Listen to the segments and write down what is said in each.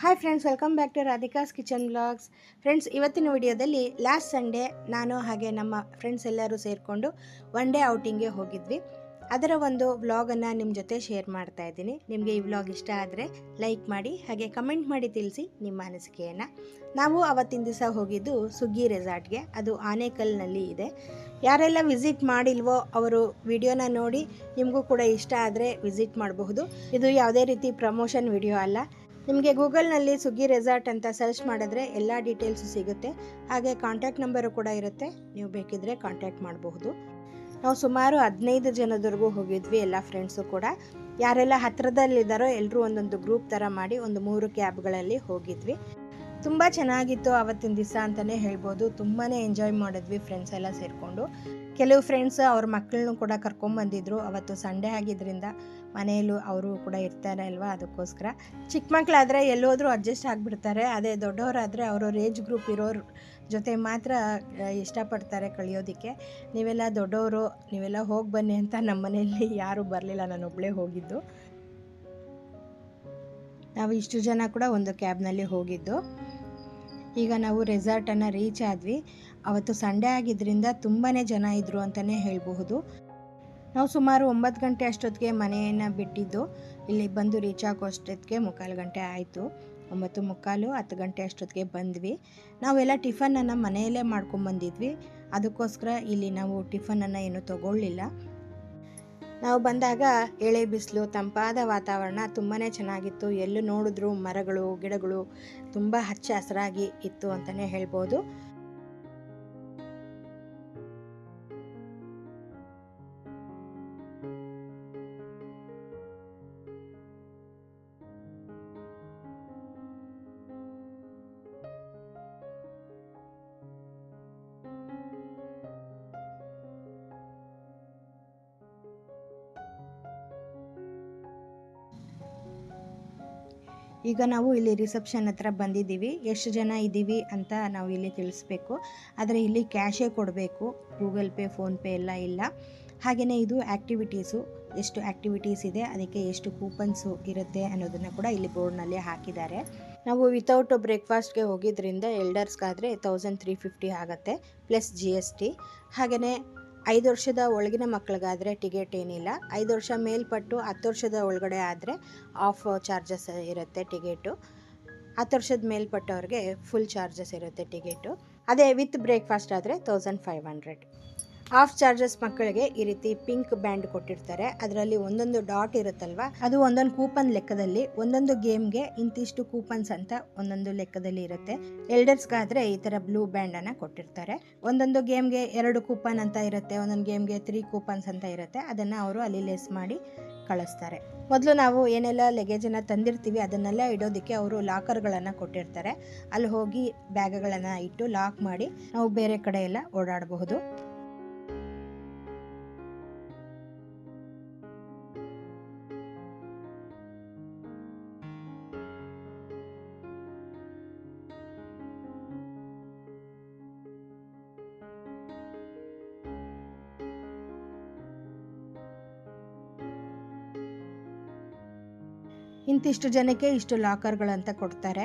Hi friends, welcome back to Radhika's kitchen blogs. Friends, ಇವತ್ತಿನ ವಿಡಿಯೋದಲ್ಲಿ last Sunday ನಾನು ಹಾಗೆ ನಮ್ಮ ಫ್ರೆಂಡ್ಸ್ ಎಲ್ಲರೂ ಸೇರಿಕೊಂಡು ಒನ್ ಡೇ ಔಟಿಂಗ್ಗೆ ಹೋಗಿದ್ವಿ. ಅದರ ಒಂದು ವ್ಲಾಗನ್ನು ನಿಮ್ಮ ಜೊತೆ ಶೇರ್ ಮಾಡ್ತಾ ಇದ್ದೀನಿ. ನಿಮಗೆ ಈ ವ್ಲಾಗ್ ಇಷ್ಟ ಆದರೆ ಲೈಕ್ ಮಾಡಿ, ಹಾಗೆ ಕಮೆಂಟ್ ಮಾಡಿ ತಿಳಿಸಿ ನಿಮ್ಮ ಅನಿಸಿಕೆಯನ್ನು. ನಾವು ಅವತ್ತಿನ ದಿವಸ ಹೋಗಿದ್ದು ಸುಗ್ಗಿ ರೆಸಾರ್ಟ್ಗೆ. ಅದು ಆನೇಕಲ್ನಲ್ಲಿ ಇದೆ. ಯಾರೆಲ್ಲ ವಿಸಿಟ್ ಮಾಡಿಲ್ವೋ ಅವರು ವಿಡಿಯೋನ ನೋಡಿ ನಿಮಗೂ ಕೂಡ ಇಷ್ಟ ಆದರೆ ವಿಸಿಟ್ ಮಾಡಬಹುದು. ಇದು ಯಾವುದೇ ರೀತಿ ಪ್ರಮೋಷನ್ ವಿಡಿಯೋ ಅಲ್ಲ. ನಿಮಗೆ ಗೂಗಲ್ನಲ್ಲಿ ಸುಗ್ಗಿ ರೆಸಾರ್ಟ್ ಅಂತ ಸರ್ಚ್ ಮಾಡಿದ್ರೆ ಎಲ್ಲ ಡೀಟೇಲ್ಸು ಸಿಗುತ್ತೆ. ಹಾಗೆ ಕಾಂಟ್ಯಾಕ್ಟ್ ನಂಬರು ಕೂಡ ಇರುತ್ತೆ, ನೀವು ಬೇಕಿದ್ರೆ ಕಾಂಟ್ಯಾಕ್ಟ್ ಮಾಡಬಹುದು. ನಾವು ಸುಮಾರು 15 ಜನದವರೆಗೂ ಹೋಗಿದ್ವಿ, ಎಲ್ಲ ಫ್ರೆಂಡ್ಸು ಕೂಡ. ಯಾರೆಲ್ಲ ಹತ್ತಿರದಲ್ಲಿದ್ದಾರೋ ಎಲ್ಲರೂ ಒಂದೊಂದು ಗ್ರೂಪ್ ಥರ ಮಾಡಿ ಒಂದು 3 ಕ್ಯಾಬ್ಗಳಲ್ಲಿ ಹೋಗಿದ್ವಿ. ತುಂಬ ಚೆನ್ನಾಗಿತ್ತು ಆವತ್ತಿನ ದಿವಸ ಅಂತಲೇ ಹೇಳ್ಬೋದು. ತುಂಬಾ ಎಂಜಾಯ್ ಮಾಡಿದ್ವಿ ಫ್ರೆಂಡ್ಸ್ ಎಲ್ಲ ಸೇರಿಕೊಂಡು. ಕೆಲವು ಫ್ರೆಂಡ್ಸ್ ಅವ್ರ ಮಕ್ಕಳನ್ನು ಕೂಡ ಕರ್ಕೊಂಬಂದಿದ್ರು. ಅವತ್ತು ಸಂಡೇ ಆಗಿದ್ದರಿಂದ ಮನೆಯಲ್ಲೂ ಅವರು ಕೂಡ ಇರ್ತಾರೆ ಅಲ್ವಾ, ಅದಕ್ಕೋಸ್ಕರ. ಚಿಕ್ಕ ಮಕ್ಕಳಾದರೆ ಎಲ್ಲೋದ್ರೂ ಅಡ್ಜಸ್ಟ್ ಆಗಿಬಿಡ್ತಾರೆ. ಅದೇ ದೊಡ್ಡವರಾದರೆ ಅವ್ರವ್ರ ಏಜ್ ಗ್ರೂಪ್ ಇರೋರ ಜೊತೆ ಮಾತ್ರ ಇಷ್ಟಪಡ್ತಾರೆ ಕಳೆಯೋದಕ್ಕೆ. ನೀವೆಲ್ಲ ದೊಡ್ಡವರು, ನೀವೆಲ್ಲ ಹೋಗಿ ಬನ್ನಿ ಅಂತ ನಮ್ಮ ಮನೆಯಲ್ಲಿ ಯಾರೂ ಬರಲಿಲ್ಲ, ನಾನು ಒಬ್ಬಳೇ ಹೋಗಿದ್ದು. ನಾವು ಇಷ್ಟು ಜನ ಕೂಡ ಒಂದು ಕ್ಯಾಬ್ನಲ್ಲಿ ಹೋಗಿದ್ದು. ಈಗ ನಾವು ರೆಸಾರ್ಟನ್ನು ರೀಚ್ ಆದ್ವಿ. ಅವತ್ತು ಸಂಡೇ ಆಗಿದ್ದರಿಂದ ತುಂಬಾ ಜನ ಇದ್ದರು ಅಂತಲೇ ಹೇಳಬಹುದು. ನಾವು ಸುಮಾರು 9 ಗಂಟೆ ಅಷ್ಟೊತ್ತಿಗೆ ಮನೆಯನ್ನು ಬಿಟ್ಟಿದ್ದು. ಇಲ್ಲಿ ಬಂದು ರೀಚ್ ಆಗೋ ಅಷ್ಟೊತ್ತಿಗೆ 3/4 ಗಂಟೆ ಆಯಿತು. 9:45 10 ಗಂಟೆ ಅಷ್ಟೊತ್ತಿಗೆ ಬಂದ್ವಿ. ನಾವೆಲ್ಲ ಟಿಫನನ್ನು ಮನೆಯಲ್ಲೇ ಮಾಡ್ಕೊಂಬಂದಿದ್ವಿ. ಅದಕ್ಕೋಸ್ಕರ ಇಲ್ಲಿ ನಾವು ಟಿಫನನ್ನು ಏನೂ ತೊಗೊಳ್ಳಿಲ್ಲ. ನಾವು ಬಂದಾಗ ಎಳೆ ಬಿಸಿಲು, ತಂಪಾದ ವಾತಾವರಣ ತುಂಬಾ ಚೆನ್ನಾಗಿತ್ತು. ಎಲ್ಲೂ ನೋಡಿದ್ರು ಮರಗಳು ಗಿಡಗಳು ತುಂಬ ಹಚ್ಚ ಹಸಿರಾಗಿ ಇತ್ತು ಅಂತಲೇ ಹೇಳ್ಬೋದು. ಈಗ ನಾವು ಇಲ್ಲಿ ರಿಸೆಪ್ಷನ್ ಹತ್ರ ಬಂದಿದ್ದೀವಿ. ಎಷ್ಟು ಜನ ಇದ್ದೀವಿ ಅಂತ ನಾವು ಇಲ್ಲಿ ತಿಳಿಸ್ಬೇಕು. ಆದರೆ ಇಲ್ಲಿ ಕ್ಯಾಶೇ ಕೊಡಬೇಕು, ಗೂಗಲ್ ಪೇ ಫೋನ್ಪೇ ಎಲ್ಲ ಇಲ್ಲ. ಹಾಗೆಯೇ ಇದು ಆ್ಯಕ್ಟಿವಿಟೀಸು, ಎಷ್ಟು ಆ್ಯಕ್ಟಿವಿಟೀಸ್ ಇದೆ ಅದಕ್ಕೆ ಎಷ್ಟು ಕೂಪನ್ಸು ಇರುತ್ತೆ ಅನ್ನೋದನ್ನು ಕೂಡ ಇಲ್ಲಿ ಬೋರ್ಡ್ನಲ್ಲಿ ಹಾಕಿದ್ದಾರೆ. ನಾವು ವಿತೌಟ್ ಬ್ರೇಕ್ಫಾಸ್ಟ್ಗೆ ಹೋಗಿದ್ದರಿಂದ ಎಲ್ಡರ್ಸ್ಗಾದರೆ 1350 ಆಗುತ್ತೆ ಪ್ಲಸ್ GST. ಹಾಗೆಯೇ 5 ವರ್ಷದ ಒಳಗಿನ ಮಕ್ಕಳಿಗಾದರೆ ಟಿಕೆಟ್ ಏನಿಲ್ಲ. 5 ವರ್ಷ ಮೇಲ್ಪಟ್ಟು 10 ವರ್ಷದ ಒಳಗಡೆ ಆದರೆ ಆಫ್ ಚಾರ್ಜಸ್ ಇರುತ್ತೆ ಟಿಕೆಟು. 10 ವರ್ಷದ ಮೇಲ್ಪಟ್ಟವ್ರಿಗೆ ಫುಲ್ ಚಾರ್ಜಸ್ ಇರುತ್ತೆ ಟಿಕೆಟು. ಅದೇ ವಿತ್ ಬ್ರೇಕ್ಫಾಸ್ಟ್ ಆದರೆ 1500. ಆಫ್ ಚಾರ್ಜಸ್ ಮಕ್ಕಳಿಗೆ ಈ ರೀತಿ ಪಿಂಕ್ ಬ್ಯಾಂಡ್ ಕೊಟ್ಟಿರ್ತಾರೆ. ಅದರಲ್ಲಿ ಒಂದೊಂದು ಡಾಟ್ ಇರುತ್ತಲ್ವ, ಅದು ಒಂದೊಂದು ಕೂಪನ್ ಲೆಕ್ಕದಲ್ಲಿ, ಒಂದೊಂದು ಗೇಮ್ಗೆ ಇಂತಿಷ್ಟು ಕೂಪನ್ಸ್ ಅಂತ ಒಂದೊಂದು ಲೆಕ್ಕದಲ್ಲಿ ಇರುತ್ತೆ. ಎಲ್ಡರ್ಸ್ಗಾದರೆ ಈ ಥರ ಬ್ಲೂ ಬ್ಯಾಂಡನ್ನು ಕೊಟ್ಟಿರ್ತಾರೆ. ಒಂದೊಂದು ಗೇಮ್ಗೆ 2 ಕೂಪನ್ ಅಂತ ಇರುತ್ತೆ, ಒಂದೊಂದು ಗೇಮ್ಗೆ 3 ಕೂಪನ್ಸ್ ಅಂತ ಇರುತ್ತೆ. ಅದನ್ನು ಅವರು ಅಲ್ಲಿ ಲೆಸ್ ಮಾಡಿ ಕಳಿಸ್ತಾರೆ. ಮೊದಲು ನಾವು ಏನೆಲ್ಲ ಲಗೇಜನ್ನು ತಂದಿರ್ತೀವಿ ಅದನ್ನೆಲ್ಲ ಇಡೋದಕ್ಕೆ ಅವರು ಲಾಕರ್ಗಳನ್ನು ಕೊಟ್ಟಿರ್ತಾರೆ. ಅಲ್ಲಿ ಹೋಗಿ ಬ್ಯಾಗ್ಗಳನ್ನು ಇಟ್ಟು ಲಾಕ್ ಮಾಡಿ ನಾವು ಬೇರೆ ಕಡೆ ಎಲ್ಲ ಓಡಾಡಬಹುದು. ಇಂತಿಷ್ಟು ಜನಕ್ಕೆ ಇಷ್ಟು ಲಾಕರ್ಗಳಂತ ಕೊಡ್ತಾರೆ.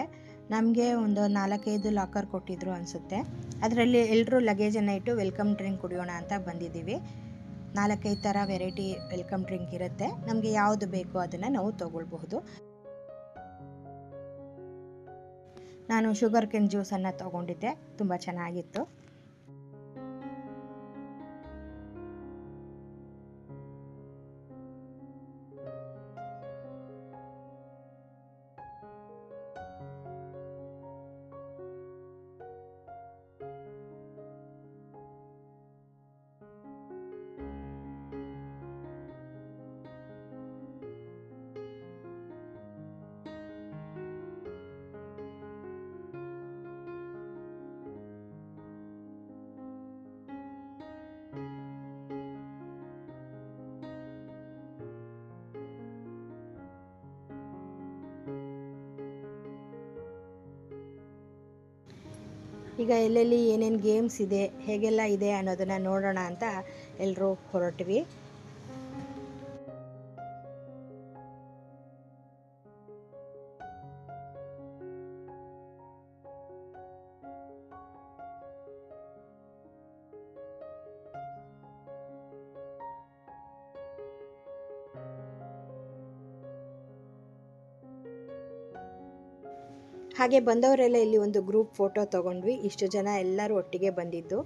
ನಮಗೆ ಒಂದು 4-5 ಲಾಕರ್ ಕೊಟ್ಟಿದ್ರು ಅನಿಸುತ್ತೆ. ಅದರಲ್ಲಿ ಎಲ್ಲರೂ ಲಗೇಜನ್ನು ಇಟ್ಟು ವೆಲ್ಕಮ್ ಡ್ರಿಂಕ್ ಕುಡಿಯೋಣ ಅಂತ ಬಂದಿದ್ದೀವಿ. 4-5 ಥರ ವೆರೈಟಿ ವೆಲ್ಕಮ್ ಡ್ರಿಂಕ್ ಇರುತ್ತೆ. ನಮಗೆ ಯಾವುದು ಬೇಕೋ ಅದನ್ನು ನಾವು ತೊಗೊಳ್ಬಹುದು. ನಾನು ಶುಗರ್ ಕೇನ್ ಜ್ಯೂಸನ್ನು ತೊಗೊಂಡಿದ್ದೆ, ತುಂಬ ಚೆನ್ನಾಗಿತ್ತು. ಈಗ ಎಲ್ಲೆಲ್ಲಿ ಏನೇನು ಗೇಮ್ಸ್ ಇದೆ, ಹೇಗೆಲ್ಲ ಇದೆ ಅನ್ನೋದನ್ನು ನೋಡೋಣ ಅಂತ ಎಲ್ಲರೂ ಹೊರಟ್ವಿ. ಹಾಗೆ ಬಂದವರೆಲ್ಲ ಇಲ್ಲಿ ಒಂದು ಗ್ರೂಪ್ ಫೋಟೋ ತಗೊಂಡ್ವಿ. ಇಷ್ಟು ಜನ ಎಲ್ಲರೂ ಒಟ್ಟಿಗೆ ಬಂದಿದ್ದು.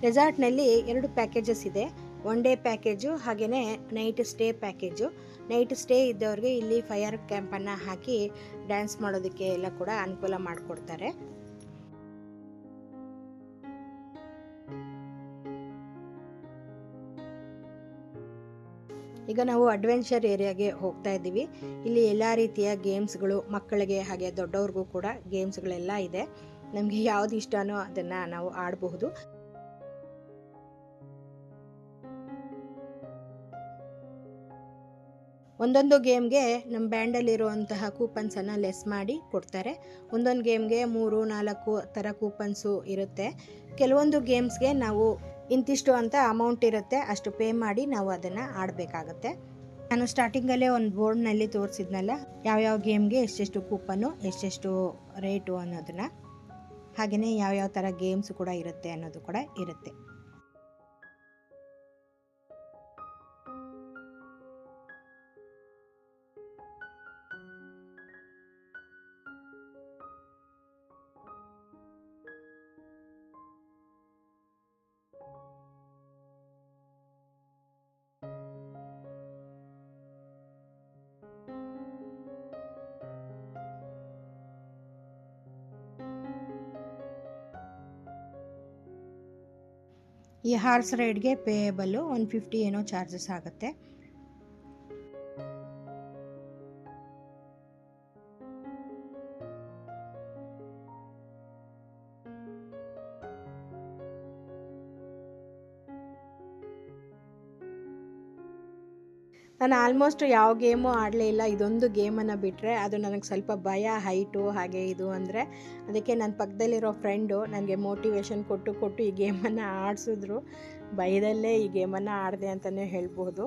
ರೆಸಾರ್ಟ್ನಲ್ಲಿ 2 ಪ್ಯಾಕೇಜಸ್ ಇದೆ. 1 ಡೇ ಪ್ಯಾಕೇಜು ಹಾಗೆಯೇ night stay package. Night stay ಇದ್ದವ್ರಿಗೆ ಇಲ್ಲಿ ಫೈರ್ ಕ್ಯಾಂಪನ್ನು ಹಾಕಿ ಡ್ಯಾನ್ಸ್ ಮಾಡೋದಕ್ಕೆ ಎಲ್ಲ ಕೂಡ ಅನುಕೂಲ ಮಾಡಿಕೊಡ್ತಾರೆ. ಈಗ ನಾವು ಅಡ್ವೆಂಚರ್ ಏರಿಯಾಗೆ ಹೋಗ್ತಾ ಇದ್ದೀವಿ. ಇಲ್ಲಿ ಎಲ್ಲ ರೀತಿಯ ಗೇಮ್ಸ್ಗಳು ಮಕ್ಕಳಿಗೆ ಹಾಗೆ ದೊಡ್ಡವ್ರಿಗೂ ಕೂಡ ಗೇಮ್ಸ್ಗಳೆಲ್ಲ ಇದೆ. ನಮಗೆ ಯಾವುದು ಇಷ್ಟನೋ ಅದನ್ನು ನಾವು ಆಡಬಹುದು. ಒಂದೊಂದು ಗೇಮ್ಗೆ ನಮ್ಮ ಬ್ಯಾಂಡಲ್ಲಿರುವಂತಹ ಕೂಪನ್ಸನ್ನು ಲೆಸ್ ಮಾಡಿ ಕೊಡ್ತಾರೆ. ಒಂದೊಂದು ಗೇಮ್ಗೆ 3-4 ಥರ ಕೂಪನ್ಸು ಇರುತ್ತೆ. ಕೆಲವೊಂದು ಗೇಮ್ಸ್ಗೆ ನಾವು ಇಂತಿಷ್ಟು ಅಂತ ಅಮೌಂಟ್ ಇರುತ್ತೆ, ಅಷ್ಟು ಪೇ ಮಾಡಿ ನಾವು ಅದನ್ನು ಆಡಬೇಕಾಗತ್ತೆ. ನಾನು ಸ್ಟಾರ್ಟಿಂಗಲ್ಲೇ ಒಂದು ಬೋರ್ಡ್ನಲ್ಲಿ ತೋರಿಸಿದ್ನಲ್ಲ ಯಾವ್ಯಾವ ಗೇಮ್ಗೆ ಎಷ್ಟೆಷ್ಟು ಕೂಪನ್ನು ಎಷ್ಟೆಷ್ಟು ರೇಟು ಅನ್ನೋದನ್ನು, ಹಾಗೆಯೇ ಯಾವ್ಯಾವ ಥರ ಗೇಮ್ಸ್ ಕೂಡ ಇರುತ್ತೆ ಅನ್ನೋದು ಕೂಡ ಇರುತ್ತೆ. ಈ ಹಾರ್ಸ್ ರೈಡ್ಗೆ ಪೇಯಬಲ್ಲು 150 ಏನೋ ಚಾರ್ಜಸ್ ಆಗುತ್ತೆ. ನಾನು ಆಲ್ಮೋಸ್ಟ್ ಯಾವ ಗೇಮು ಆಡಲೇ ಇಲ್ಲ. ಇದೊಂದು ಗೇಮನ್ನು ಬಿಟ್ಟರೆ ಅದು ನನಗೆ ಸ್ವಲ್ಪ ಭಯ, ಹೈಟು ಹಾಗೆ ಇದು ಅಂದರೆ. ಅದಕ್ಕೆ ನನ್ನ ಪಕ್ಕದಲ್ಲಿರೋ ಫ್ರೆಂಡು ನನಗೆ ಮೋಟಿವೇಶನ್ ಕೊಟ್ಟು ಈ ಗೇಮನ್ನು ಆಡಿಸಿದ್ರು. ಭಯದಲ್ಲೇ ಈ ಗೇಮನ್ನು ಆಡಿದೆ ಅಂತಲೇ ಹೇಳ್ಬೋದು.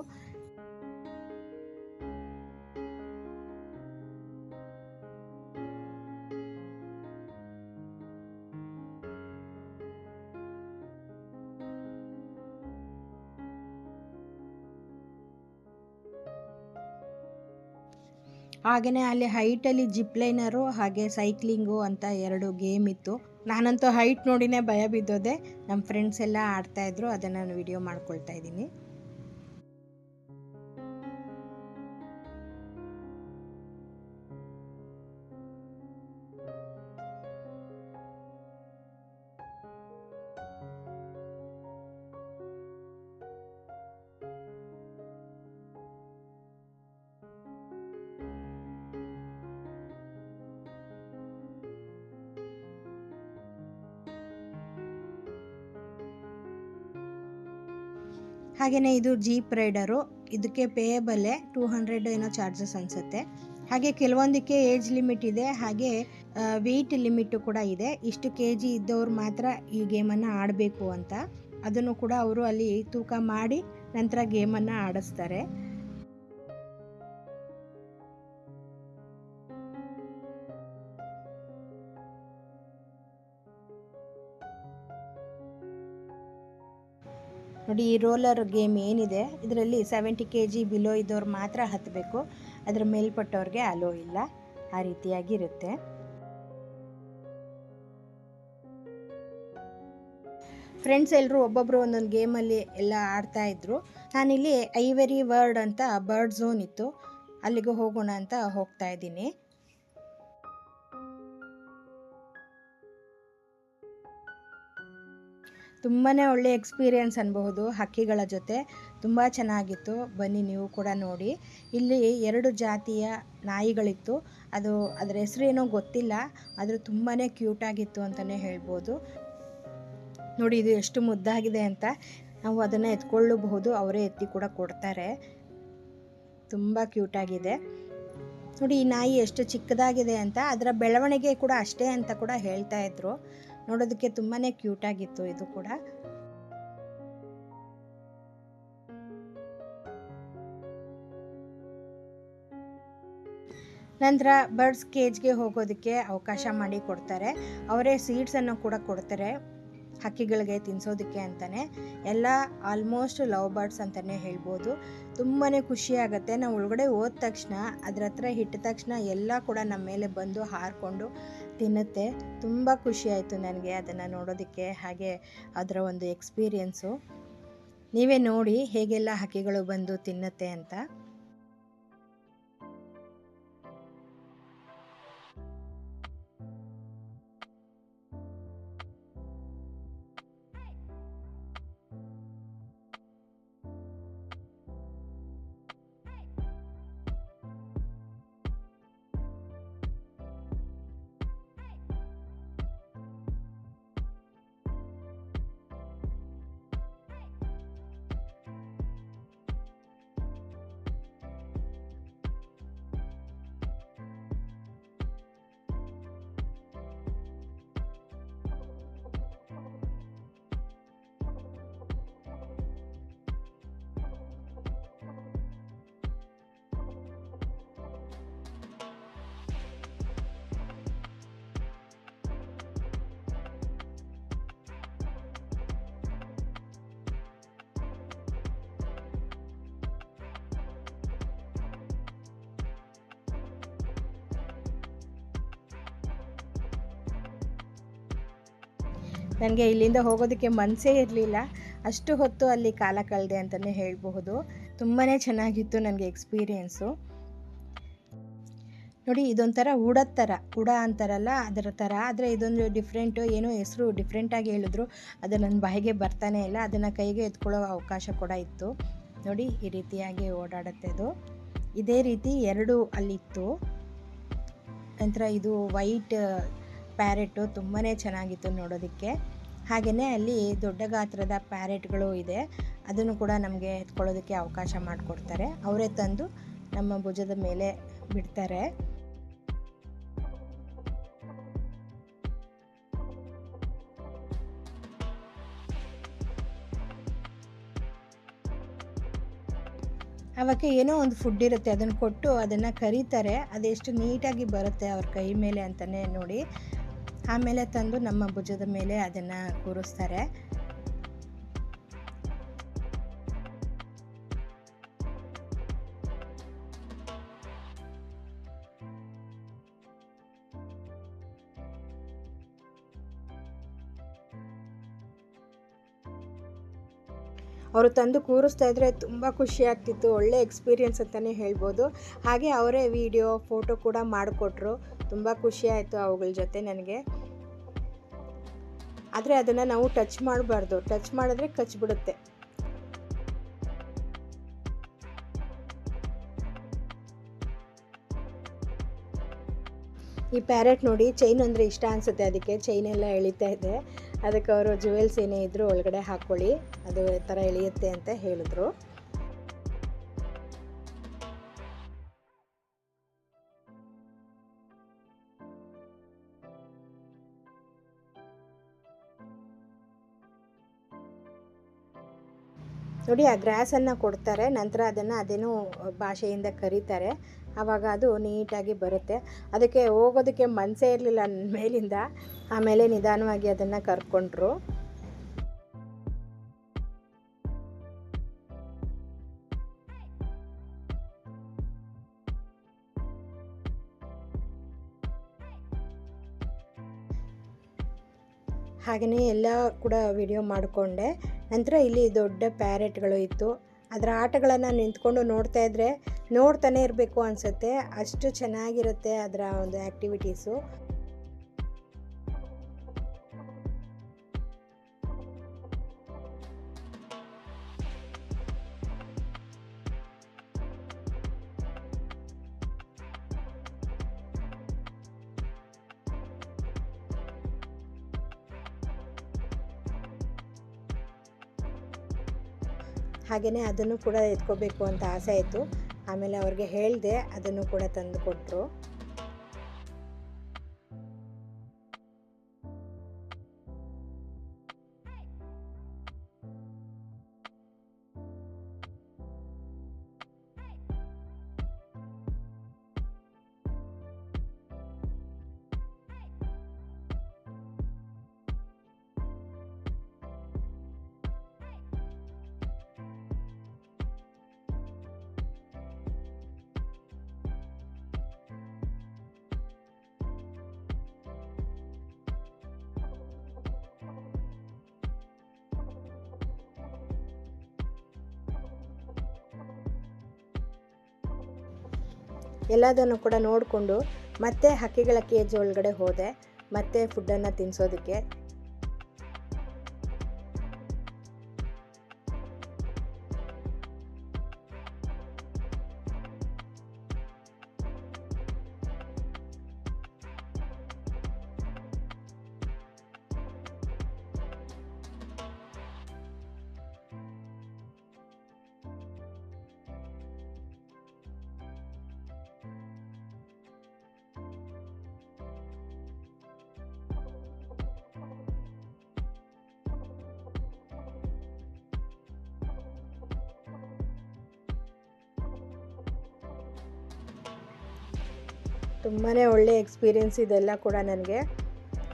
ಹಾಗೆಯೇ ಅಲ್ಲಿ ಹೈಟಲ್ಲಿ ಜಿಪ್ ಲೈನರು ಹಾಗೆ ಸೈಕ್ಲಿಂಗು ಅಂತ 2 ಗೇಮ್ ಇತ್ತು. ನಾನಂತೂ ಹೈಟ್ ನೋಡಿನೇ ಭಯ ಬಿದ್ದೋದೆ. ನಮ್ಮ ಫ್ರೆಂಡ್ಸ್ ಎಲ್ಲ ಆಡ್ತಾಯಿದ್ರು, ಅದನ್ನು ನಾನು ವಿಡಿಯೋ ಮಾಡ್ಕೊಳ್ತಾ ಇದ್ದೀನಿ. ಹಾಗೆಯೇ ಇದು ಜೀಪ್ ರೈಡರು, ಇದಕ್ಕೆ ಪೇಯಬಲ್ಲೇ 200 ಏನೋ ಚಾರ್ಜಸ್ ಅನಿಸುತ್ತೆ. ಹಾಗೆ ಕೆಲವೊಂದಕ್ಕೆ ಏಜ್ ಲಿಮಿಟ್ ಇದೆ, ಹಾಗೆ ವೆಯ್ಟ್ ಲಿಮಿಟು ಕೂಡ ಇದೆ. ಇಷ್ಟು kg ಇದ್ದವ್ರು ಮಾತ್ರ ಈ ಗೇಮನ್ನು ಆಡಬೇಕು ಅಂತ. ಅದನ್ನು ಕೂಡ ಅವರು ಅಲ್ಲಿ ತೂಕ ಮಾಡಿ ನಂತರ ಗೇಮನ್ನು ಆಡಿಸ್ತಾರೆ. ನೋಡಿ, ಈ ರೋಲರ್ ಗೇಮ್ ಏನಿದೆ ಇದರಲ್ಲಿ 70 kg ಬಿಲೋ ಇದ್ದವ್ರು ಮಾತ್ರ ಹತ್ತಬೇಕು, ಅದರ ಮೇಲ್ಪಟ್ಟವ್ರಿಗೆ ಅಲೋ ಇಲ್ಲ, ಆ ರೀತಿಯಾಗಿರುತ್ತೆ. ಫ್ರೆಂಡ್ಸ್ ಎಲ್ಲರೂ ಒಬ್ಬೊಬ್ಬರು ಒಂದೊಂದು ಗೇಮಲ್ಲಿ ಎಲ್ಲ ಆಡ್ತಾ ಇದ್ರು. ನಾನಿಲ್ಲಿ ಐವರಿ ವರ್ಡ್ ಅಂತ ಬರ್ಡ್ ಝೋನ್ ಇತ್ತು, ಅಲ್ಲಿಗೆ ಹೋಗೋಣ ಅಂತ ಹೋಗ್ತಾ ಇದ್ದೀನಿ. ತುಂಬಾ ಒಳ್ಳೆ ಎಕ್ಸ್ಪೀರಿಯೆನ್ಸ್ ಅನ್ಬಹುದು. ಹಕ್ಕಿಗಳ ಜೊತೆ ತುಂಬ ಚೆನ್ನಾಗಿತ್ತು, ಬನ್ನಿ ನೀವು ಕೂಡ ನೋಡಿ. ಇಲ್ಲಿ 2 ಜಾತಿಯ ನಾಯಿಗಳಿತ್ತು, ಅದರ ಹೆಸರೇನೋ ಗೊತ್ತಿಲ್ಲ, ಆದರೂ ತುಂಬಾ ಕ್ಯೂಟಾಗಿತ್ತು ಅಂತಲೇ ಹೇಳ್ಬೋದು. ನೋಡಿ ಇದು ಎಷ್ಟು ಮುದ್ದಾಗಿದೆ ಅಂತ. ನಾವು ಅದನ್ನು ಎತ್ಕೊಳ್ಳಬಹುದು, ಅವರೇ ಎತ್ತಿ ಕೂಡ ಕೊಡ್ತಾರೆ. ತುಂಬ ಕ್ಯೂಟಾಗಿದೆ. ನೋಡಿ ಈ ನಾಯಿ ಎಷ್ಟು ಚಿಕ್ಕದಾಗಿದೆ ಅಂತ, ಅದರ ಬೆಳವಣಿಗೆ ಕೂಡ ಅಷ್ಟೇ ಅಂತ ಕೂಡ ಹೇಳ್ತಾ ಇದ್ರು. ನೋಡೋದಕ್ಕೆ ತುಂಬಾ ಕ್ಯೂಟಾಗಿತ್ತು ಇದು ಕೂಡ. ನಂತರ ಬರ್ಡ್ಸ್ ಕೇಜ್ಗೆ ಹೋಗೋದಕ್ಕೆ ಅವಕಾಶ ಮಾಡಿ ಕೊಡ್ತಾರೆ. ಅವರೇ ಸೀಡ್ಸನ್ನು ಕೂಡ ಕೊಡ್ತಾರೆ ಹಕ್ಕಿಗಳಿಗೆ ತಿನ್ನಿಸೋದಕ್ಕೆ ಅಂತಲೇ. ಎಲ್ಲ ಆಲ್ಮೋಸ್ಟ್ ಲವ್ ಬರ್ಡ್ಸ್ ಅಂತಲೇ ಹೇಳ್ಬೋದು. ತುಂಬಾ ಖುಷಿಯಾಗುತ್ತೆ. ನಾವು ಒಳಗಡೆ ಹೋದ ತಕ್ಷಣ ಅದ್ರ ಹತ್ರ ಇಟ್ಟ ತಕ್ಷಣ ಎಲ್ಲ ಕೂಡ ನಮ್ಮ ಮೇಲೆ ಬಂದು ಹಾರಿಕೊಂಡು ತಿನ್ನುತ್ತೆ. ತುಂಬ ಖುಷಿಯಾಯಿತು ನನಗೆ ಅದನ್ನು ನೋಡೋದಕ್ಕೆ, ಹಾಗೆ ಅದರ ಒಂದು ಎಕ್ಸ್ಪೀರಿಯೆನ್ಸು. ನೀವೇ ನೋಡಿ ಹೇಗೆಲ್ಲ ಹಕ್ಕಿಗಳು ಬಂದು ತಿನ್ನುತ್ತೆ ಅಂತ. ನನಗೆ ಇಲ್ಲಿಂದ ಹೋಗೋದಕ್ಕೆ ಮನಸ್ಸೇ ಇರಲಿಲ್ಲ, ಅಷ್ಟು ಹೊತ್ತು ಅಲ್ಲಿ ಕಾಲ ಕಳೆದೆ ಅಂತಲೇ ಹೇಳಬಹುದು. ತುಂಬಾ ಚೆನ್ನಾಗಿತ್ತು ನನಗೆ ಎಕ್ಸ್ಪೀರಿಯೆನ್ಸು. ನೋಡಿ ಇದೊಂಥರ ಉಡದ ಥರ, ಉಡ ಅಂತಾರಲ್ಲ ಅದರ ಥರ, ಆದರೆ ಇದೊಂದು ಡಿಫ್ರೆಂಟು, ಏನೋ ಹೆಸರು ಡಿಫ್ರೆಂಟಾಗಿ ಹೇಳಿದ್ರು, ಅದು ನನ್ನ ಬಾಯಿಗೆ ಬರ್ತಾನೆ ಇಲ್ಲ. ಅದನ್ನು ಕೈಗೆ ಎತ್ಕೊಳ್ಳೋ ಅವಕಾಶ ಕೂಡ ಇತ್ತು. ನೋಡಿ ಈ ರೀತಿಯಾಗಿ ಓಡಾಡುತ್ತೆ ಅದು. ಇದೇ ರೀತಿ 2 ಅಲ್ಲಿತ್ತು. ನಂತರ ಇದು ವೈಟ್ ಪ್ಯಾರೆಟು, ತುಂಬಾ ಚೆನ್ನಾಗಿತ್ತು ನೋಡೋದಕ್ಕೆ. ಹಾಗೆಯೇ ಅಲ್ಲಿ ದೊಡ್ಡ ಗಾತ್ರದ ಪ್ಯಾರೆಟ್ಗಳು ಇದೆ, ಅದನ್ನು ಕೂಡ ನಮಗೆ ಎತ್ಕೊಳ್ಳೋದಕ್ಕೆ ಅವಕಾಶ ಮಾಡಿಕೊಡ್ತಾರೆ. ಅವರೇ ತಂದು ನಮ್ಮ ಭುಜದ ಮೇಲೆ ಬಿಡ್ತಾರೆ. ಅವಕ್ಕೆ ಏನೋ ಒಂದು ಫುಡ್ ಇರುತ್ತೆ, ಅದನ್ನು ಕೊಟ್ಟು ಅದನ್ನು ಕರೀತಾರೆ. ಅದೆಷ್ಟು ನೀಟಾಗಿ ಬರುತ್ತೆ ಅವ್ರ ಕೈ ಮೇಲೆ ಅಂತಲೇ ನೋಡಿ. ಆಮೇಲೆ ತಂದು ನಮ್ಮ ಭುಜದ ಮೇಲೆ ಅದನ್ನು ಕೂರಿಸ್ತಾರೆ. ಅವರು ತಂದು ಕೂರಿಸ್ತಾ ಇದ್ರೆ ತುಂಬ ಖುಷಿ ಆಗ್ತಿತ್ತು. ಒಳ್ಳೆ ಎಕ್ಸ್ಪೀರಿಯೆನ್ಸ್ ಅಂತಲೇ ಹೇಳ್ಬೋದು. ಹಾಗೆ ಅವರೇ ವಿಡಿಯೋ ಫೋಟೋ ಕೂಡ ಮಾಡಿಕೊಟ್ರು. ತುಂಬ ಖುಷಿ ಆಯಿತು ಅವುಗಳ ಜೊತೆ ನನಗೆ. ಆದರೆ ಅದನ್ನು ನಾವು ಟಚ್ ಮಾಡಬಾರ್ದು, ಟಚ್ ಮಾಡಿದ್ರೆ ಕಚ್ಚಿಬಿಡುತ್ತೆ. ಈ ಪ್ಯಾರೆಟ್ ನೋಡಿ ಚೈನ್ ಅಂದರೆ ಇಷ್ಟ ಅನಿಸುತ್ತೆ, ಅದಕ್ಕೆ ಚೈನೆಲ್ಲ ಎಳಿತಾ ಇದೆ. ಅದಕ್ಕೆ ಅವರು ಜುವೆಲ್ಸ್ ಏನೇ ಇದ್ದರೂ ಒಳಗಡೆ ಹಾಕ್ಕೊಳ್ಳಿ, ಅದು ಥರ ಎಳೆಯುತ್ತೆ ಅಂತ ಹೇಳಿದ್ರು. ನೋಡಿ ಆ ಗ್ರಾಸನ್ನು ಕೊಡ್ತಾರೆ, ನಂತರ ಅದನ್ನು ಅದೇನೋ ಭಾಷೆಯಿಂದ ಕರೀತಾರೆ, ಆವಾಗ ಅದು ನೀಟಾಗಿ ಬರುತ್ತೆ. ಅದಕ್ಕೆ ಹೋಗೋದಕ್ಕೆ ಮನಸ್ಸೇ ಇರಲಿಲ್ಲ ನನ್ನ ಮೇಲಿಂದ. ಆಮೇಲೆ ನಿಧಾನವಾಗಿ ಅದನ್ನು ಕರ್ಕೊಂಡ್ರು. ಹಾಗೆಯೇ ಎಲ್ಲ ಕೂಡ ವಿಡಿಯೋ ಮಾಡಿಕೊಂಡೆ. ನಂತರ ಇಲ್ಲಿ ದೊಡ್ಡ ಪ್ಯಾರೆಟ್ಗಳು ಇತ್ತು. ಅದರ ಆಟಗಳನ್ನು ನಿಂತ್ಕೊಂಡು ನೋಡ್ತಾ ಇದ್ದರೆ ನೋಡ್ತಾನೆ ಇರಬೇಕು ಅನಿಸುತ್ತೆ, ಅಷ್ಟು ಚೆನ್ನಾಗಿರುತ್ತೆ ಅದರ ಒಂದು ಆ್ಯಕ್ಟಿವಿಟೀಸು. ಹಾಗೆಯೇ ಅದನ್ನು ಕೂಡ ಎತ್ಕೋಬೇಕು ಅಂತ ಆಸೆ ಆಯಿತು. ಆಮೇಲೆ ಅವ್ರಿಗೆ ಹೇಳಿದೆ, ಅದನ್ನು ಕೂಡ ತಂದು ಕೊಟ್ಟರು. ಎಲ್ಲದನ್ನು ಕೂಡ ನೋಡಿಕೊಂಡು ಮತ್ತೆ ಹಕ್ಕಿಗಳ ಕೇಜ್ ಒಳಗಡೆ ಹೋದೆ, ಮತ್ತೆ ಫುಡ್ಡನ್ನು ತಿನ್ನಿಸೋದಕ್ಕೆ. ತುಂಬಾ ಒಳ್ಳೆ ಎಕ್ಸ್ಪೀರಿಯೆನ್ಸ್ ಇದೆಲ್ಲ ಕೂಡ. ನನಗೆ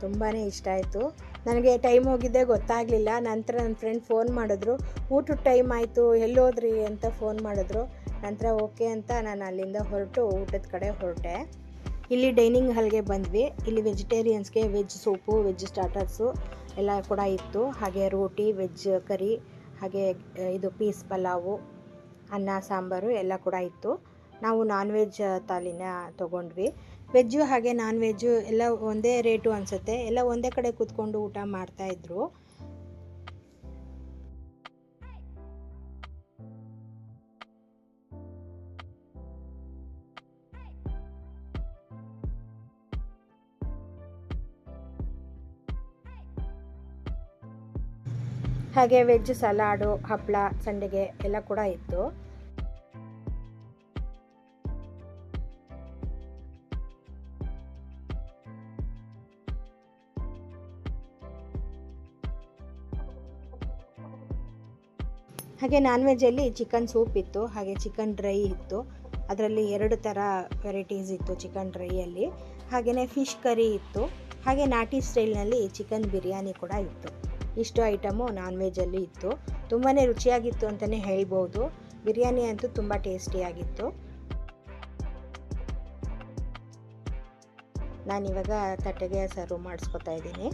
ತುಂಬಾ ಇಷ್ಟ ಆಯಿತು. ನನಗೆ ಟೈಮ್ ಹೋಗಿದ್ದೆ ಗೊತ್ತಾಗಲಿಲ್ಲ. ನಂತರ ನನ್ನ ಫ್ರೆಂಡ್ ಫೋನ್ ಮಾಡಿದ್ರು, ಊಟದ ಟೈಮ್ ಆಯಿತು ಎಲ್ಲೋದ್ರಿ ಅಂತ ಫೋನ್ ಮಾಡಿದ್ರು. ನಂತರ ಓಕೆ ಅಂತ ನಾನು ಅಲ್ಲಿಂದ ಹೊರಟು ಊಟದ ಕಡೆ ಹೊರಟೆ. ಇಲ್ಲಿ ಡೈನಿಂಗ್ ಹಾಲ್ಗೆ ಬಂದ್ವಿ. ಇಲ್ಲಿ ವೆಜಿಟೇರಿಯನ್ಸ್ಗೆ ವೆಜ್ ಸೂಪು, ವೆಜ್ ಸ್ಟಾರ್ಟರ್ಸು ಎಲ್ಲ ಕೂಡ ಇತ್ತು. ಹಾಗೆ ರೋಟಿ, ವೆಜ್ ಕರಿ, ಹಾಗೆ ಇದು ಪೀಸ್ ಪಲಾವು, ಅನ್ನ ಸಾಂಬಾರು ಎಲ್ಲ ಕೂಡ ಇತ್ತು. ನಾವು ನಾನ್ ವೆಜ್ ಥಾಲಿನ ತೊಗೊಂಡ್ವಿ. ವೆಜ್ಜು ಹಾಗೆ ನಾನ್ ವೆಜ್ಜು ಎಲ್ಲ ಒಂದೇ ರೇಟು ಅನಿಸುತ್ತೆ. ಎಲ್ಲ ಒಂದೇ ಕಡೆ ಕೂತ್ಕೊಂಡು ಊಟ ಮಾಡ್ತಾಯಿದ್ರು. ಹಾಗೆ ವೆಜ್ ಸಲಾಡು, ಹಪ್ಪಳ, ಸಂಡಿಗೆ ಎಲ್ಲ ಕೂಡ ಇತ್ತು. ಹಾಗೆ ನಾನ್ ವೆಜ್ಜಲ್ಲಿ ಚಿಕನ್ ಸೂಪ್ ಇತ್ತು, ಹಾಗೆ ಚಿಕನ್ ಡ್ರೈ ಇತ್ತು. ಅದರಲ್ಲಿ 2 ಥರ ವೆರೈಟೀಸ್ ಇತ್ತು ಚಿಕನ್ ಡ್ರೈಯಲ್ಲಿ. ಹಾಗೆಯೇ ಫಿಶ್ ಕರಿ ಇತ್ತು. ಹಾಗೆ ನಾಟಿ ಸ್ಟೈಲ್ನಲ್ಲಿ ಚಿಕನ್ ಬಿರಿಯಾನಿ ಕೂಡ ಇತ್ತು. ಇಷ್ಟು ಐಟಮು ನಾನ್ ವೆಜ್ಜಲ್ಲಿ ಇತ್ತು. ತುಂಬಾ ರುಚಿಯಾಗಿತ್ತು ಅಂತಲೇ ಹೇಳ್ಬೋದು. ಬಿರಿಯಾನಿ ಅಂತೂ ತುಂಬ ಟೇಸ್ಟಿಯಾಗಿತ್ತು. ನಾನಿವಾಗ ತಟ್ಟೆಗೆ ಸರ್ವ್ ಮಾಡಿಸ್ಕೊತಾ ಇದ್ದೀನಿ.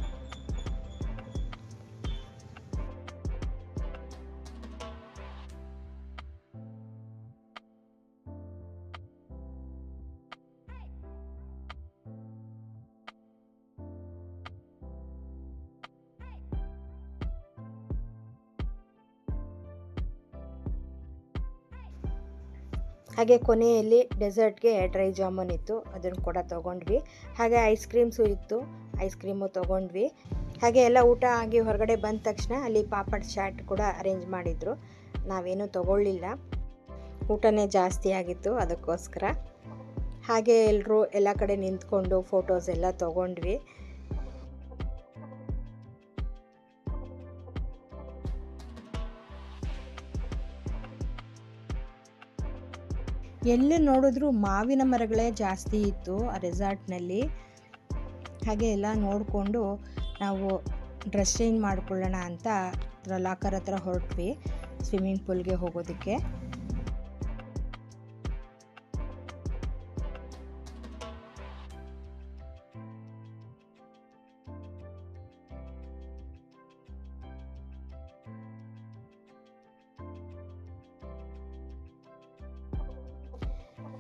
ಹಾಗೆ ಕೊನೆಯಲ್ಲಿ ಡೆಸರ್ಟ್ಗೆ ಡ್ರೈ ಜಾಮೂನ್ ಇತ್ತು, ಅದನ್ನು ಕೂಡ ತೊಗೊಂಡ್ವಿ. ಹಾಗೆ ಐಸ್ ಕ್ರೀಮ್ಸು ಇತ್ತು, ಐಸ್ ಕ್ರೀಮು ತೊಗೊಂಡ್ವಿ. ಹಾಗೆ ಎಲ್ಲ ಊಟ ಆಗಿ ಹೊರಗಡೆ ಬಂದ ತಕ್ಷಣ ಅಲ್ಲಿ ಪಾಪಡ್ ಚಾಟ್ ಕೂಡ ಅರೇಂಜ್ ಮಾಡಿದರು. ನಾವೇನೂ ತೊಗೊಳ್ಳಿಲ್ಲ, ಊಟನೇ ಜಾಸ್ತಿ ಆಗಿತ್ತು ಅದಕ್ಕೋಸ್ಕರ. ಹಾಗೆ ಎಲ್ಲರೂ ಎಲ್ಲ ಕಡೆ ನಿಂತ್ಕೊಂಡು ಫೋಟೋಸ್ ಎಲ್ಲ ತೊಗೊಂಡ್ವಿ. ಎಲ್ಲಿ ನೋಡಿದ್ರೂ ಮಾವಿನ ಮರಗಳೇ ಜಾಸ್ತಿ ಇತ್ತು ಆ ರೆಸಾರ್ಟ್ನಲ್ಲಿ. ಹಾಗೆ ಎಲ್ಲ ನೋಡಿಕೊಂಡು ನಾವು ಡ್ರೆಸ್ ಚೇಂಜ್ ಮಾಡ್ಕೊಳ್ಳೋಣ ಅಂತ ಲಾಕರ್ ಹತ್ರ ಹೊರಟ್ವಿ ಸ್ವಿಮ್ಮಿಂಗ್ ಪೂಲ್ಗೆ ಹೋಗೋದಕ್ಕೆ.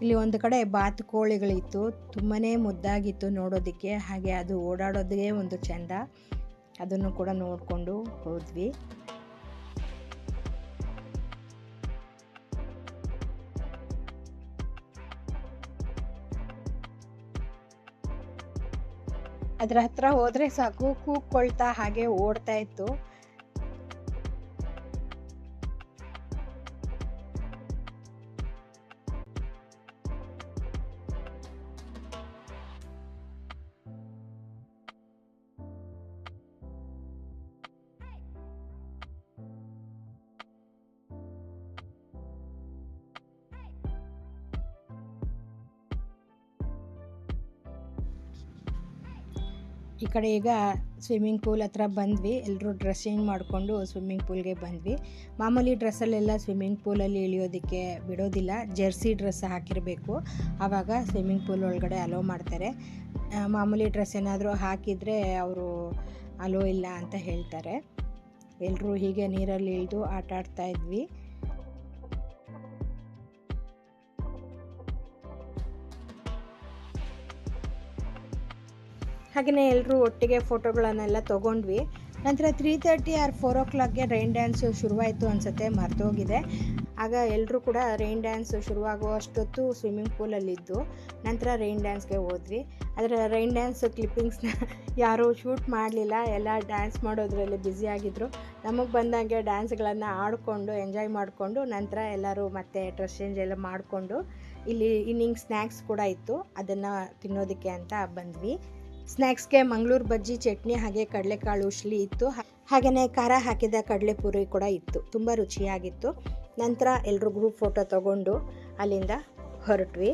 ಇಲ್ಲಿ ಒಂದು ಕಡೆ ಬಾತುಕೋಳಿಗಳಿತ್ತು, ತುಂಬಾ ಮುದ್ದಾಗಿತ್ತು ನೋಡೋದಕ್ಕೆ. ಹಾಗೆ ಅದು ಓಡಾಡೋದೇ ಒಂದು ಚೆಂದ, ಅದನ್ನು ಕೂಡ ನೋಡಿಕೊಂಡು ಹೋದ್ವಿ. ಅದರ ಹತ್ರ ಹೋದರೆ ಸಾಕು ಕೂಗ್ಕೊಳ್ತಾ ಹಾಗೆ ಓಡ್ತಾ ಇತ್ತು. ಈ ಕಡೆ ಈಗ ಸ್ವಿಮ್ಮಿಂಗ್ ಪೂಲ್ ಹತ್ರ ಬಂದ್ವಿ. ಎಲ್ಲರೂ ಡ್ರೆಸ್ ಚೇಂಜ್ ಮಾಡಿಕೊಂಡು ಸ್ವಿಮ್ಮಿಂಗ್ ಪೂಲ್ಗೆ ಬಂದ್ವಿ. ಮಾಮೂಲಿ ಡ್ರೆಸ್ಸಲ್ಲೆಲ್ಲ ಸ್ವಿಮ್ಮಿಂಗ್ ಪೂಲಲ್ಲಿ ಇಳಿಯೋದಕ್ಕೆ ಬಿಡೋದಿಲ್ಲ, ಜೆರ್ಸಿ ಡ್ರೆಸ್ ಹಾಕಿರಬೇಕು, ಆವಾಗ ಸ್ವಿಮ್ಮಿಂಗ್ ಪೂಲ್ ಒಳಗಡೆ ಅಲೋ ಮಾಡ್ತಾರೆ. ಮಾಮೂಲಿ ಡ್ರೆಸ್ ಏನಾದರೂ ಹಾಕಿದರೆ ಅವರು ಅಲೋ ಇಲ್ಲ ಅಂತ ಹೇಳ್ತಾರೆ. ಎಲ್ಲರೂ ಹೀಗೆ ನೀರಲ್ಲಿ ಇಳಿದು ಆಟ ಆಡ್ತಾ ಇದ್ವಿ. ಹಾಗೆಯೇ ಎಲ್ಲರೂ ಒಟ್ಟಿಗೆ ಫೋಟೋಗಳನ್ನೆಲ್ಲ ತೊಗೊಂಡ್ವಿ. ನಂತರ 3:30 ಆರ್ 4 o'clockಗೆ ರೈನ್ ಡ್ಯಾನ್ಸು ಶುರುವಾಯಿತು ಅನಿಸುತ್ತೆ, ಮರ್ತೋಗಿದೆ. ಆಗ ಎಲ್ಲರೂ ಕೂಡ ರೈನ್ ಡ್ಯಾನ್ಸ್ ಶುರುವಾಗೋ ಅಷ್ಟೊತ್ತು ಸ್ವಿಮ್ಮಿಂಗ್ ಪೂಲಲ್ಲಿದ್ದು ನಂತರ ರೈನ್ ಡ್ಯಾನ್ಸ್ಗೆ ಹೋದ್ವಿ. ಅದರ ರೈನ್ ಡ್ಯಾನ್ಸ್ ಕ್ಲಿಪ್ಪಿಂಗ್ಸ್ನ ಯಾರೂ ಶೂಟ್ ಮಾಡಲಿಲ್ಲ, ಎಲ್ಲ ಡ್ಯಾನ್ಸ್ ಮಾಡೋದ್ರಲ್ಲಿ ಬ್ಯುಸಿಯಾಗಿದ್ದರು. ನಮಗೆ ಬಂದಾಗೆ ಡ್ಯಾನ್ಸ್ಗಳನ್ನು ಆಡಿಕೊಂಡು ಎಂಜಾಯ್ ಮಾಡಿಕೊಂಡು ನಂತರ ಎಲ್ಲರೂ ಮತ್ತೆ ಡ್ರೆಸ್ ಚೇಂಜ್ ಎಲ್ಲ ಮಾಡಿಕೊಂಡು ಇಲ್ಲಿ ಈವ್ನಿಂಗ್ ಸ್ನ್ಯಾಕ್ಸ್ ಕೂಡ ಇತ್ತು, ಅದನ್ನು ತಿನ್ನೋದಕ್ಕೆ ಅಂತ ಬಂದ್ವಿ. ಸ್ನ್ಯಾಕ್ಸ್ಗೆ ಮಂಗಳೂರು ಬಜ್ಜಿ, ಚಟ್ನಿ ಹಾಗೆ ಕಡಲೆಕಾಳು ಉಸ್ಲಿ ಇತ್ತು. ಹಾಗೆಯೇ ಖಾರ ಹಾಕಿದ ಕಡಲೆಪುರಿ ಕೂಡ ಇತ್ತು, ತುಂಬ ರುಚಿಯಾಗಿತ್ತು. ನಂತರ ಎಲ್ಲರೂ ಗ್ರೂಪ್ ಫೋಟೋ ತಗೊಂಡು ಅಲ್ಲಿಂದ ಹೊರಟ್ವಿ.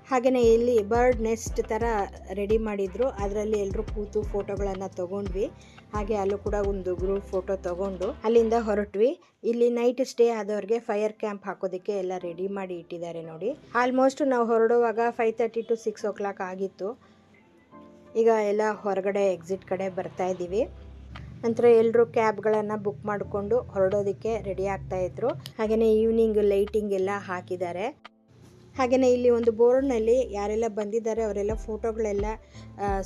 ಹಾಗೆಯೇ ಇಲ್ಲಿ ಬರ್ಡ್ ನೆಸ್ಟ್ ಥರ ರೆಡಿ ಮಾಡಿದರು, ಅದರಲ್ಲಿ ಎಲ್ಲರೂ ಕೂತು ಫೋಟೋಗಳನ್ನು ತೊಗೊಂಡ್ವಿ. ಹಾಗೆ ಅಲ್ಲೂ ಕೂಡ ಒಂದು ಗ್ರೂಪ್ ಫೋಟೋ ತೊಗೊಂಡು ಅಲ್ಲಿಂದ ಹೊರಟ್ವಿ. ಇಲ್ಲಿ ನೈಟ್ ಸ್ಟೇ ಆದವ್ರಿಗೆ ಫೈರ್ ಕ್ಯಾಂಪ್ ಹಾಕೋದಕ್ಕೆ ಎಲ್ಲ ರೆಡಿ ಮಾಡಿ ಇಟ್ಟಿದ್ದಾರೆ ನೋಡಿ. ಆಲ್ಮೋಸ್ಟ್ ನಾವು ಹೊರಡುವಾಗ 5:30 to 6 o'clock ಆಗಿತ್ತು. ಈಗ ಎಲ್ಲ ಹೊರಗಡೆ ಎಕ್ಸಿಟ್ ಕಡೆ ಬರ್ತಾ ಇದ್ದೀವಿ. ನಂತರ ಎಲ್ಲರೂ ಕ್ಯಾಬ್ಗಳನ್ನು ಬುಕ್ ಮಾಡಿಕೊಂಡು ಹೊರಡೋದಕ್ಕೆ ರೆಡಿ ಆಗ್ತಾಯಿದ್ರು. ಹಾಗೆಯೇ ಈವ್ನಿಂಗ್ ಲೈಟಿಂಗ್ ಎಲ್ಲ ಹಾಕಿದ್ದಾರೆ. ಹಾಗೆಯೇ ಇಲ್ಲಿ ಒಂದು ಬೋರ್ಡ್ನಲ್ಲಿ ಯಾರೆಲ್ಲ ಬಂದಿದ್ದಾರೆ ಅವರೆಲ್ಲ ಫೋಟೋಗಳೆಲ್ಲ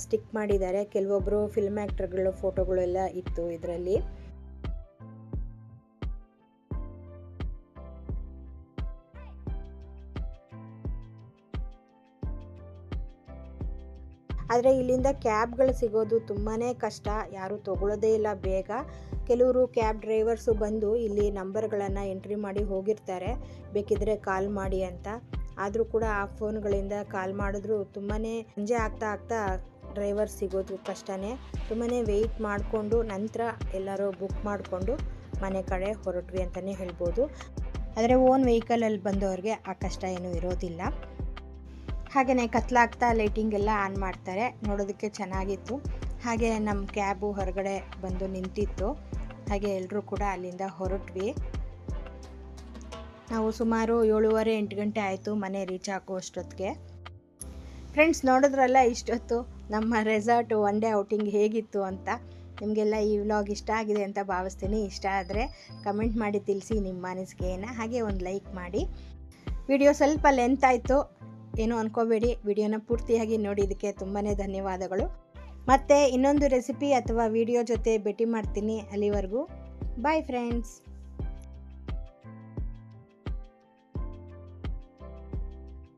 ಸ್ಟಿಕ್ ಮಾಡಿದ್ದಾರೆ. ಕೆಲವೊಬ್ಬರು ಫಿಲ್ಮ್ ಆ್ಯಕ್ಟರ್ಗಳ ಫೋಟೋಗಳೆಲ್ಲ ಇತ್ತು ಇದರಲ್ಲಿ. ಆದರೆ ಇಲ್ಲಿಂದ ಕ್ಯಾಬ್ಗಳು ಸಿಗೋದು ತುಂಬಾ ಕಷ್ಟ, ಯಾರೂ ತೊಗೊಳ್ಳೋದೇ ಇಲ್ಲ ಬೇಗ. ಕೆಲವರು ಕ್ಯಾಬ್ ಡ್ರೈವರ್ಸು ಬಂದು ಇಲ್ಲಿ ನಂಬರ್ಗಳನ್ನು ಎಂಟ್ರಿ ಮಾಡಿ ಹೋಗಿರ್ತಾರೆ, ಬೇಕಿದ್ರೆ ಕಾಲ್ ಮಾಡಿ ಅಂತ. ಆದರೂ ಕೂಡ ಆ ಫೋನ್ಗಳಿಂದ ಕಾಲ್ ಮಾಡಿದ್ರು ತುಂಬಾ ಸಂಜೆ ಆಗ್ತಾ ಡ್ರೈವರ್ ಸಿಗೋದು ಕಷ್ಟನೇ. ತುಂಬಾ ವೆಯ್ಟ್ ಮಾಡಿಕೊಂಡು ನಂತರ ಎಲ್ಲರೂ ಬುಕ್ ಮಾಡಿಕೊಂಡು ಮನೆ ಕಡೆ ಹೊರಟ್ವಿ ಅಂತಲೇ ಹೇಳ್ಬೋದು. ಆದರೆ ಓನ್ ವೆಹಿಕಲಲ್ಲಿ ಬಂದವ್ರಿಗೆ ಆ ಕಷ್ಟ ಏನೂ ಇರೋದಿಲ್ಲ. ಹಾಗೆಯೇ ಕತ್ಲಾಗ್ತಾ ಲೈಟಿಂಗ್ ಎಲ್ಲ ಆನ್ ಮಾಡ್ತಾರೆ, ನೋಡೋದಕ್ಕೆ ಚೆನ್ನಾಗಿತ್ತು. ಹಾಗೆ ನಮ್ಮ ಕ್ಯಾಬು ಹೊರಗಡೆ ಬಂದು ನಿಂತಿತ್ತು. ಹಾಗೆ ಎಲ್ಲರೂ ಕೂಡ ಅಲ್ಲಿಂದ ಹೊರಟ್ವಿ. ನಾವು ಸುಮಾರು 7:30-8 ಗಂಟೆ ಆಯಿತು ಮನೆ ರೀಚ್ ಆಗೋ ಅಷ್ಟೊತ್ತಿಗೆ. ಫ್ರೆಂಡ್ಸ್, ನೋಡಿದ್ರಲ್ಲ ಇಷ್ಟೊತ್ತು ನಮ್ಮ ರೆಸಾರ್ಟ್ ಒನ್ ಡೇ ಔಟಿಂಗ್ ಹೇಗಿತ್ತು ಅಂತ. ನಿಮಗೆಲ್ಲ ಈ ವ್ಲಾಗ್ ಇಷ್ಟ ಆಗಿದೆ ಅಂತ ಭಾವಿಸ್ತೀನಿ. ಇಷ್ಟ ಆದರೆ ಕಮೆಂಟ್ ಮಾಡಿ ತಿಳಿಸಿ ನಿಮ್ಮ ಅನಿಸಿಕೆಯನ್ನು. ಹಾಗೆ ಒಂದು ಲೈಕ್ ಮಾಡಿ. ವಿಡಿಯೋ ಸ್ವಲ್ಪ ಲೆಂತ್ ಆಯಿತು, ಏನೂ ಅಂದ್ಕೋಬೇಡಿ. ವಿಡಿಯೋನ ಪೂರ್ತಿಯಾಗಿ ನೋಡಿದ್ದಕ್ಕೆ ತುಂಬಾ ಧನ್ಯವಾದಗಳು. ಮತ್ತೆ ಇನ್ನೊಂದು ರೆಸಿಪಿ ಅಥವಾ ವಿಡಿಯೋ ಜೊತೆ ಭೇಟಿ ಮಾಡ್ತೀನಿ. ಅಲ್ಲಿವರೆಗೂ ಬಾಯ್ ಫ್ರೆಂಡ್ಸ್.